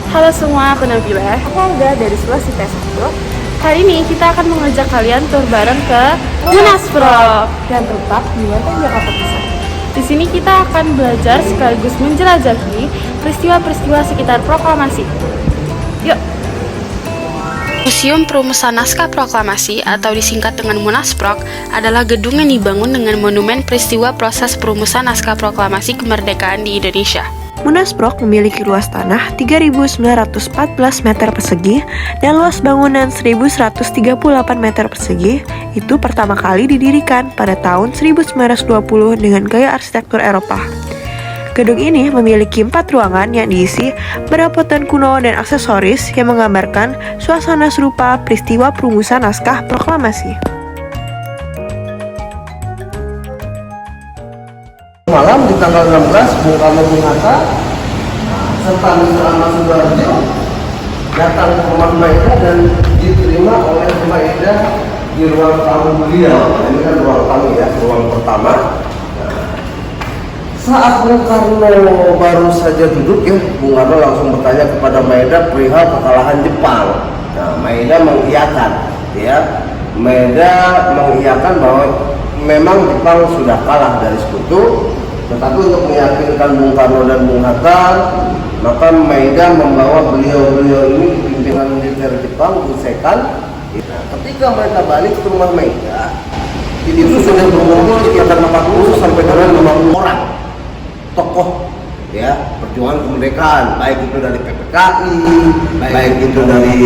Halo semua, aku Nabila. Aku Alda dari Sulawesi Tenggara. Kali ini kita akan mengajak kalian tur bareng ke Munaspro yang terletak di Menteng, Jakarta Pusat. Di sini kita akan belajar sekaligus menjelajahi peristiwa-peristiwa sekitar proklamasi. Yuk! Museum Perumusan Naskah Proklamasi atau disingkat dengan Munasprok adalah gedung yang dibangun dengan monumen peristiwa proses perumusan naskah proklamasi kemerdekaan di Indonesia. Munasprok memiliki luas tanah 3.914 meter persegi dan luas bangunan 1.138 meter persegi. Itu pertama kali didirikan pada tahun 1920 dengan gaya arsitektur Eropa. Gedung ini memiliki 4 ruangan yang diisi berapotan kuno dan aksesoris yang menggambarkan suasana serupa peristiwa perumusan naskah proklamasi. Malam di tanggal 16, Bung Karno Bung Hatta serta Mr. Ahmad Subarjo datang ke rumah Maeda dan diterima oleh Maeda di ruang tamu beliau. Ini kan ruang tamu ya, ruang pertama. Saat Bung Karno baru saja duduk ya, Bung Karno langsung bertanya kepada Maeda perihal kekalahan Jepang. Nah, Maeda mengiyakan, ya, Maeda mengiyakan bahwa memang Jepang sudah kalah dari sekutu, tetapi untuk meyakinkan Bung Karno dan Bung Hatta, maka Maeda membawa beliau-beliau ini ke pimpinan militer Jepang, Busekan. Nah, ketika mereka balik ke rumah Maeda, itu sudah berkumpul sekitar 40 sampai dengan 50 orang tokoh ya perjuangan kemerdekaan, baik itu dari PPKI, baik itu dari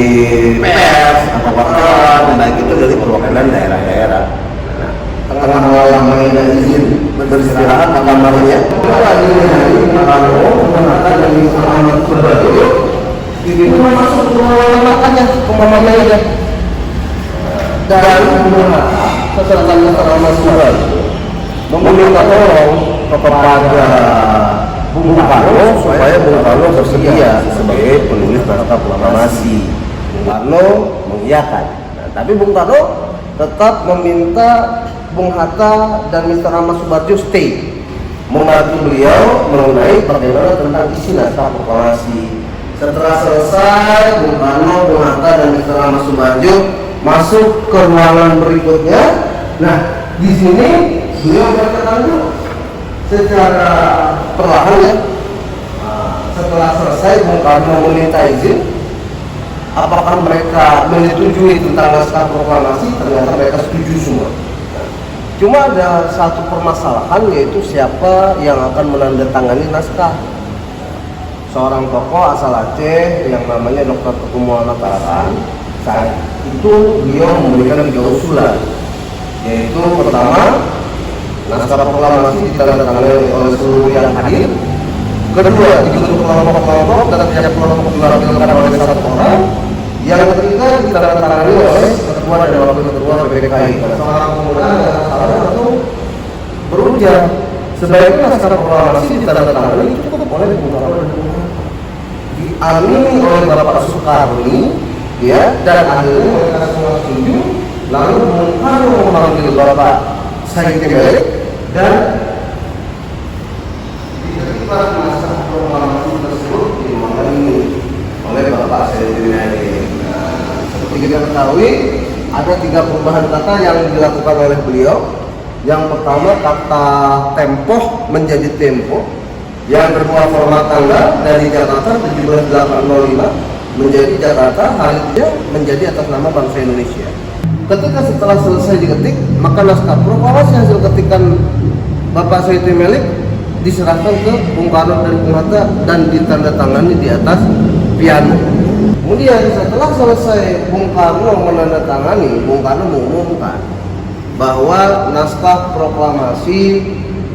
pers atau wartawan, baik itu dari perwakilan daerah-daerah. Tengah malam Maeda izin beristirahat di kamarnya. Lagi hari Karno mengatakan dan Mr. Ahmad Subarjo itu masuk ke ruangan makannya ke Mama Maeda. Dan setelah Mr. Ahmad Subarjo meminta tolong kepada Bung Karno supaya Bung Karno bersedia sebagai penulis naskah proklamasi. Bung Karno mengiyakan. Nah, tapi Bung Karno tetap meminta Bung Hatta dan Mr. Ahmad Subarjo stay membantu beliau mengenai bagaimana tentang isi naskah proklamasi. Setelah selesai, Bung Karno, Bung Hatta dan Mr. Ahmad Subarjo masuk ke ruangan berikutnya. Nah, di sini beliau berkata dulu secara perlahan ya. Setelah selesai, Bung Karno meminta izin apakah mereka menyetujui tentang naskah proklamasi. Ternyata mereka setuju semua. Cuma ada satu permasalahan, yaitu siapa yang akan menandatangani naskah. Seorang tokoh asal Aceh yang namanya Dr. Teguh Muhammad Tarakan, saat itu beliau memberikan 3 usulan, yaitu pertama, naskah proklamasi ditandatangani oleh seluruh yang hadir. Kedua, dibentuk kelompok-kelompok dan tiap kelompok diwakilkan oleh 1 orang. Yang ketiga, ditandatangani oleh ketua dan wakil ketua PPKI. Seorang pemuda satu berujar sebaiknya naskah proklamasi ditandatangani cukup oleh Bung Karno, diamini oleh Bapak Soekarni, ya, dan akhirnya mereka semua setuju. Lalu Bung Karno memanggil Bapak Said Melik dan diterima naskah proklamasi tersebut di ruangan ini oleh Bapak Said Melik. Seperti kita ketahui, ada 3 perubahan kata yang dilakukan oleh beliau. Yang pertama, kata tempoh menjadi tempo. Yang kedua, format tanggal dari Jakarta 17805 menjadi Jakarta, hari ini menjadi atas nama bangsa Indonesia. Ketika setelah selesai diketik, maka naskah proklamasi hasil ketikan Bapak Said Melik diserahkan ke Bung Karno dan Bung Hatta dan ditandatangani di atas piano. Kemudian setelah selesai Bung Karno menandatangani, Bung Karno mengumumkan bahwa naskah proklamasi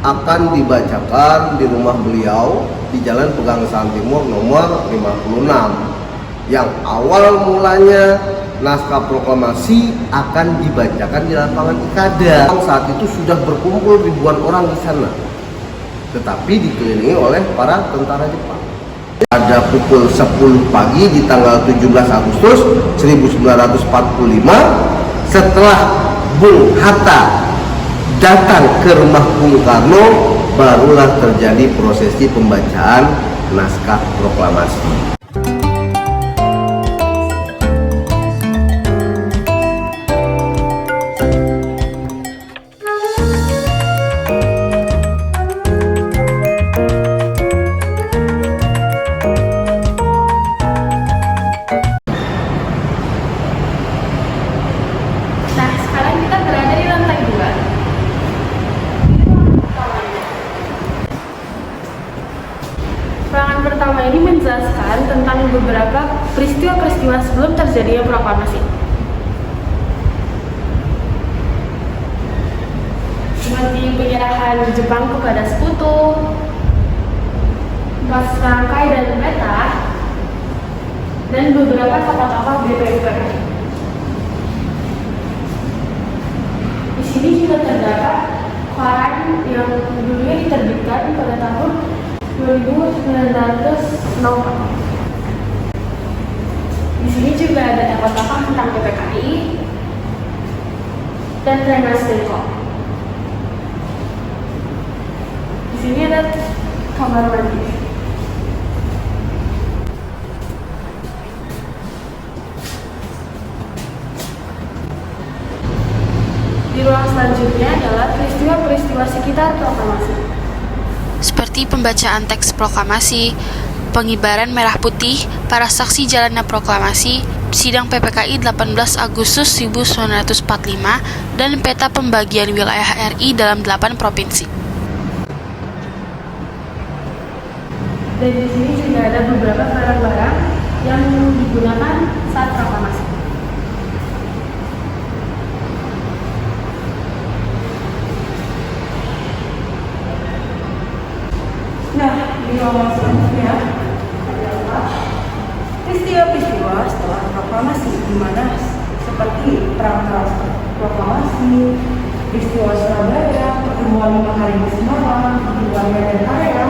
akan dibacakan di rumah beliau di Jalan Pegangsaan Timur nomor 56. Yang awal mulanya naskah proklamasi akan dibacakan di lapangan Ikada. Saat itu sudah berkumpul ribuan orang di sana, tetapi dikelilingi oleh para tentara Jepang. Pada pukul 10 pagi di tanggal 17 Agustus 1945, setelah Bung Hatta datang ke rumah Bung Karno, barulah terjadi prosesi pembacaan naskah proklamasi. menceritakan tentang beberapa peristiwa-peristiwa sebelum terjadinya proklamasi. Seperti penyerahan Jepang kepada sekutu, Pasrangkai dan Peta, dan beberapa tokoh-tokoh BPUPR. Di sini juga terdapat koran yang dulunya diterbitkan pada tahun 1904. Di sini juga ada tokoh-tokoh tentang PPKI dan Rengas Dengklok. Di sini ada kamar mandi. Di ruang selanjutnya adalah peristiwa-peristiwa sekitar proklamasi. Seperti pembacaan teks proklamasi, pengibaran merah putih, para saksi jalannya proklamasi, sidang PPKI 18 Agustus 1945, dan peta pembagian wilayah RI dalam 8 provinsi. Dan di sini juga ada beberapa barang-barang yang digunakan saat proklamasi. Nah, di ruangan selanjutnya adalah peristiwa-peristiwa setelah proklamasi, di mana seperti perang proklamasi, peristiwa Surabaya, pertemuan 5 hari di Semarang, pertemuan Medan Area,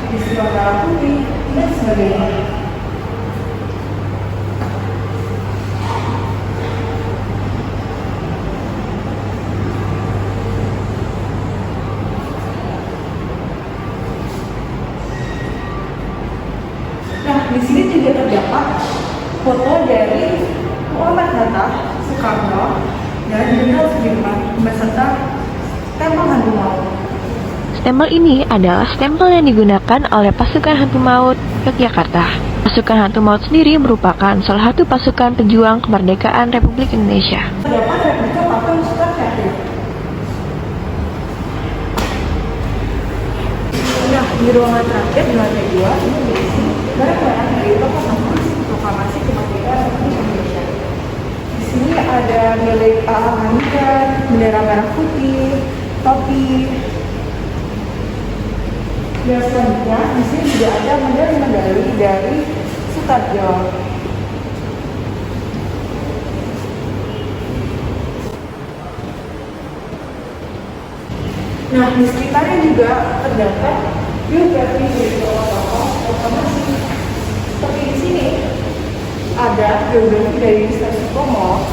peristiwa Merah Putih, dan sebagainya. Nah, di sini juga terdapat foto dari Muhammad Hatta, Soekarno, dan Jenderal Sudirman beserta stempel hantu maut. Stempel ini adalah stempel yang digunakan oleh pasukan hantu maut Yogyakarta. Pasukan hantu maut sendiri merupakan salah satu pasukan pejuang kemerdekaan Republik Indonesia. Terdapat replika patung Soekarno. Nah, di ruangan terakhir di lantai 2 ini berisi barang-barang dari proklamasi kemerdekaan Republik Indonesia. Di sini ada milik A.A. Handika, bendera merah putih, topi. Dan selanjutnya di sini juga ada medali-medali dari Sutarjo. Nah, di sekitarnya juga terdapat biografi dari tokoh-tokoh proklamasi. Seperti di sini ada biografi dari Mister Supomo,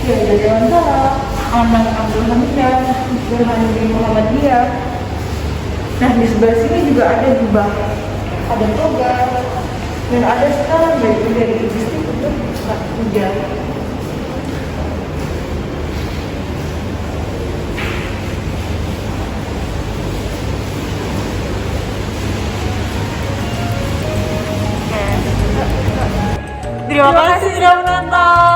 dari Dewantara, Anang Abdul Hamidah, Burhanuddin Muhammadiyah. Nah, di sebelah sini juga ada jubah, ada toga, dan ada sekarang dari Gusti untuk hujan. Terima kasih sudah menonton.